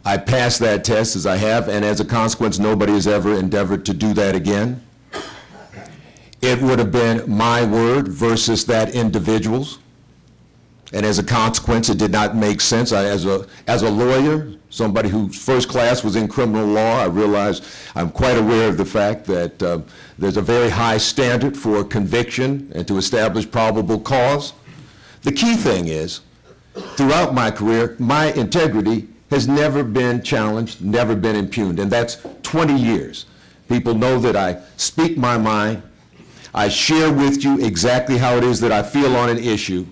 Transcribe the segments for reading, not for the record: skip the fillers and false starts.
I passed that test, as I have, and as a consequence, nobody has ever endeavored to do that again. It would have been my word versus that individual's. And as a consequence, it did not make sense. As a lawyer, somebody whose first class was in criminal law, I realize I'm quite aware of the fact that there's a very high standard for conviction and to establish probable cause. The key thing is, throughout my career, my integrity has never been challenged, never been impugned, and that's 20 years. People know that I speak my mind, I share with you exactly how it is that I feel on an issue,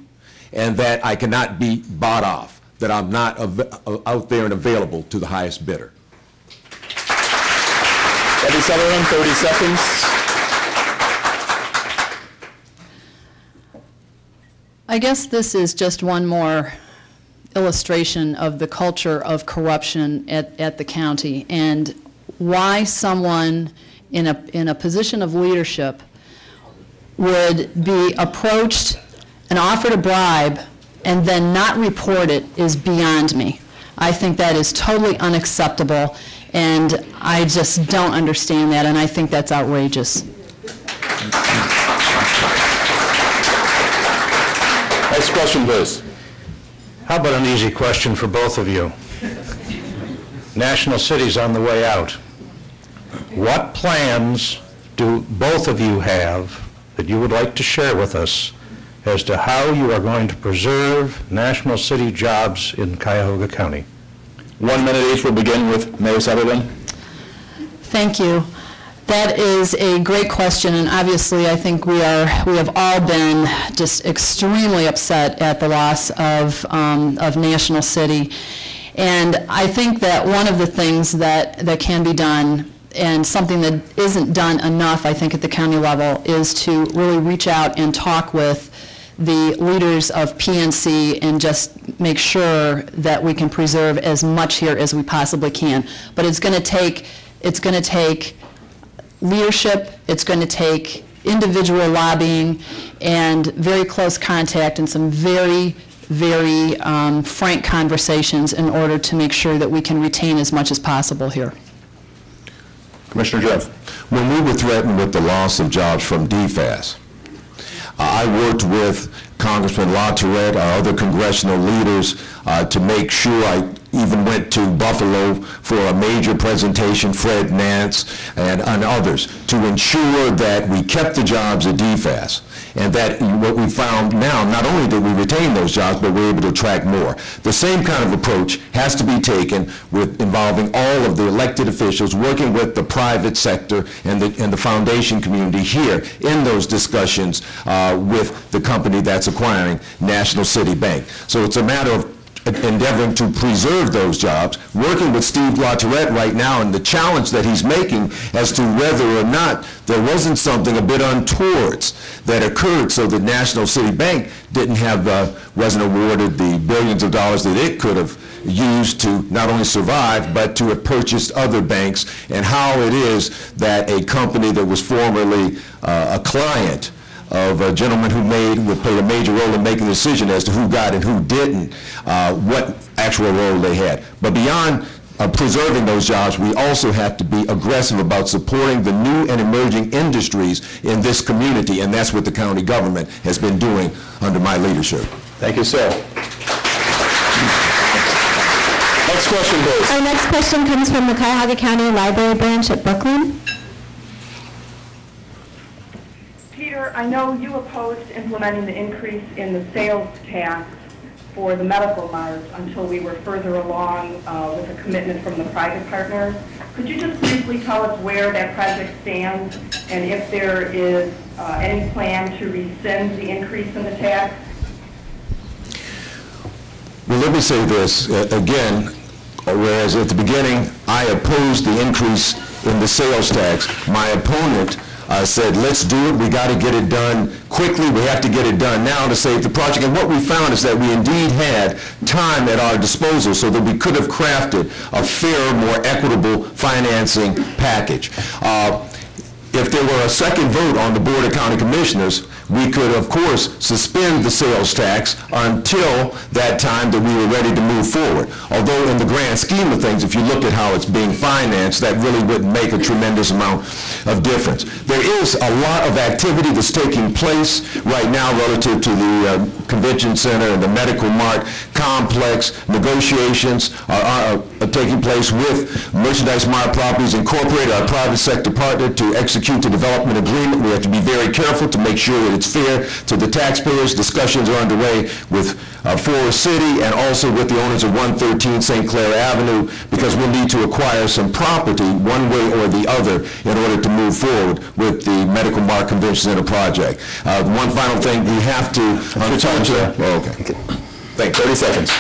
and that I cannot be bought off, that I'm not out there and available to the highest bidder. Debbie Sutherland, 30 seconds. I guess this is just one more illustration of the culture of corruption at the county and why someone in a position of leadership would be approached and offered a bribe and then not report it is beyond me. I think that is totally unacceptable, and I just don't understand that, and I think that's outrageous. Next question, please. How about an easy question for both of you? National City's on the way out. What plans do both of you have that you would like to share with us as to how you are going to preserve National City jobs in Cuyahoga County? 1 minute each. We'll begin with Mayor Sutherland. Thank you. That is a great question, and obviously I think we have all been just extremely upset at the loss of National City. And I think that one of the things that can be done, and something that isn't done enough, I think, at the county level, is to really reach out and talk with the leaders of PNC and just make sure that we can preserve as much here as we possibly can. But it's going to take leadership, it's going to take individual lobbying and very close contact and some very frank conversations in order to make sure that we can retain as much as possible here. Commissioner Jeff. When we were threatened with the loss of jobs from DFAS, I worked with Congressman LaTourette, our other congressional leaders, to make sure. I even went to Buffalo for a major presentation, Fred Nance and others, to ensure that we kept the jobs at DFAS. And that what we found now, not only did we retain those jobs, but we were able to attract more. The same kind of approach has to be taken with involving all of the elected officials, working with the private sector and the foundation community here in those discussions with the company that's acquiring National City Bank. So it's a matter of endeavoring to preserve those jobs, working with Steve LaTourette right now and the challenge that he's making as to whether or not there wasn't something a bit untoward that occurred so that National City Bank wasn't awarded the billions of dollars that it could have used to not only survive but to have purchased other banks, and how it is that a company that was formerly a client of a gentleman who played a major role in making the decision as to who got and who didn't, what actual role they had. But beyond preserving those jobs, we also have to be aggressive about supporting the new and emerging industries in this community, and that's what the county government has been doing under my leadership. Thank you, sir. Next question, please. Our next question comes from the Cuyahoga County Library Branch at Brooklyn. I know you opposed implementing the increase in the sales tax for the medical marts until we were further along with a commitment from the private partners. Could you just briefly tell us where that project stands and if there is any plan to rescind the increase in the tax? Well, let me say this again, whereas at the beginning I opposed the increase in the sales tax, my opponent said, let's do it, we got to get it done quickly, we have to get it done now to save the project. And what we found is that we indeed had time at our disposal so that we could have crafted a fairer, more equitable financing package. If there were a second vote on the Board of County Commissioners, we could, of course, suspend the sales tax until that time that we were ready to move forward. Although in the grand scheme of things, if you look at how it's being financed, that really wouldn't make a tremendous amount of difference. There is a lot of activity that's taking place right now relative to the convention center and the Medical Mart complex. Negotiations are taking place with Merchandise Mart Properties Incorporated, our private sector partner, to execute the development agreement. We have to be very careful to make sure that it's fair to the taxpayers. Discussions are underway with Forest City and also with the owners of 113 St. Clair Avenue, because we'll need to acquire some property one way or the other in order to move forward with the Medical Mart Convention Center project. One final thing, we have to... okay. Thanks. 30 seconds.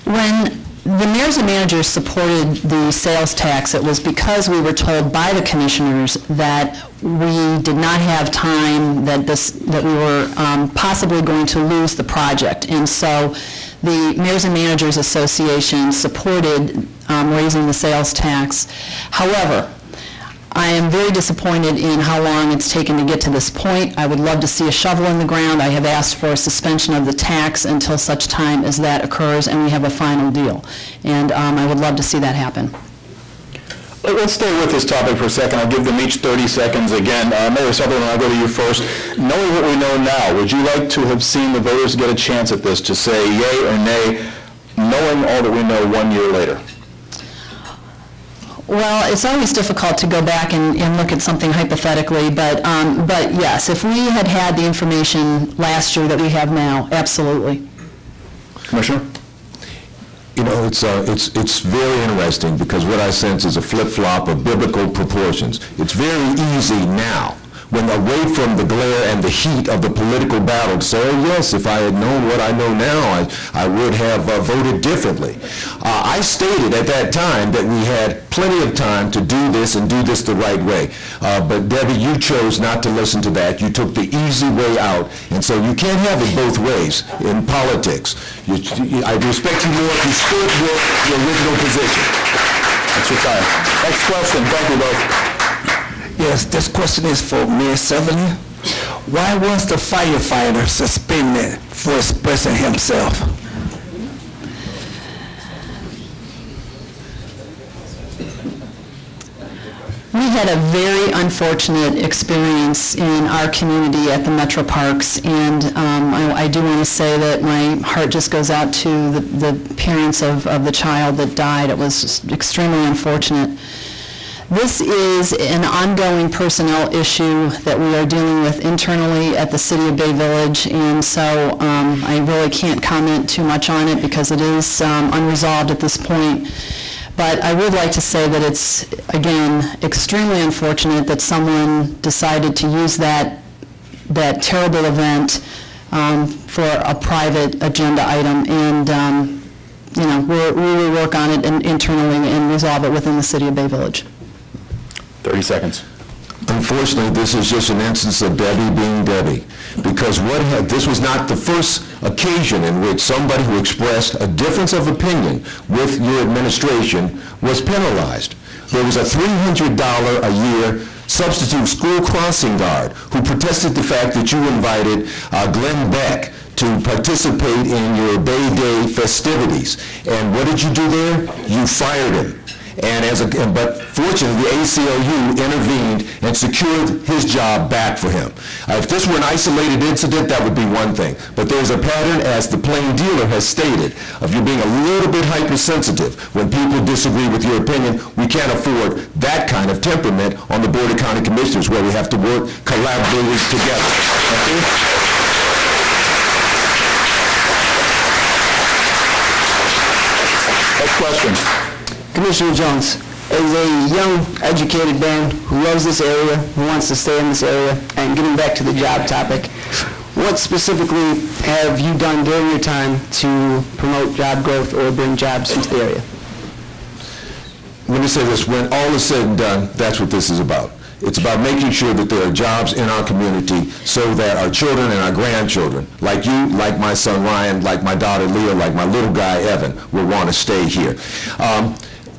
When the mayors and managers supported the sales tax, it was because we were told by the commissioners that we did not have time, that we were possibly going to lose the project. And so the Mayors and Managers Association supported raising the sales tax. However, I am very disappointed in how long it's taken to get to this point. I would love to see a shovel in the ground. I have asked for a suspension of the tax until such time as that occurs and we have a final deal. And I would love to see that happen. Let's stay with this topic for a second. I'll give them each 30 seconds again. Mayor Sutherland, I'll go to you first. Knowing what we know now, would you like to have seen the voters get a chance at this to say yay or nay, knowing all that we know 1 year later? Well, it's always difficult to go back and look at something hypothetically, but yes, if we had had the information last year that we have now, absolutely. Commissioner? You know, it's very interesting, because what I sense is a flip-flop of biblical proportions. It's very easy now, when away from the glare and the heat of the political battle, to say, oh yes, if I had known what I know now, I would have voted differently. I stated at that time that we had plenty of time to do this and do this the right way. But Debbie, you chose not to listen to that. You took the easy way out. And so you can't have it both ways in politics. I respect you more if you stood with your original position. That's your time. Next question. Thank you both. Yes, this question is for Mayor Sutherland. Why was the firefighter suspended for expressing himself? We had a very unfortunate experience in our community at the Metro Parks, and I do want to say that my heart just goes out to the parents of the child that died. It was just extremely unfortunate. This is an ongoing personnel issue that we are dealing with internally at the City of Bay Village, and so I really can't comment too much on it because it is unresolved at this point. But I would like to say that it's, again, extremely unfortunate that someone decided to use that terrible event for a private agenda item, and you know, we will work on it internally and resolve it within the City of Bay Village. 30 seconds. Unfortunately, this is just an instance of Debbie being Debbie, because this was not the first occasion in which somebody who expressed a difference of opinion with your administration was penalized. There was a $300 a year substitute school crossing guard who protested the fact that you invited Glenn Beck to participate in your Bay Day festivities. And what did you do there? You fired him. But fortunately, the ACLU intervened and secured his job back for him. If this were an isolated incident, that would be one thing. But there's a pattern, as the plain dealer has stated, of you being a little bit hypersensitive when people disagree with your opinion. We can't afford that kind of temperament on the Board of County Commissioners, where we have to work collaboratively together. Thank you. Next question. Commissioner Jones, as a young, educated man who loves this area, who wants to stay in this area, and getting back to the job topic, what specifically have you done during your time to promote job growth or bring jobs into the area? Let me say this, when all is said and done, that's what this is about. It's about making sure that there are jobs in our community so that our children and our grandchildren, like you, like my son Ryan, like my daughter Leah, like my little guy Evan, will want to stay here.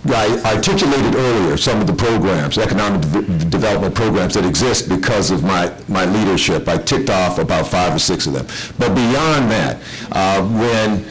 I articulated earlier some of the programs, economic development programs that exist because of my leadership. I ticked off about 5 or 6 of them. But beyond that, when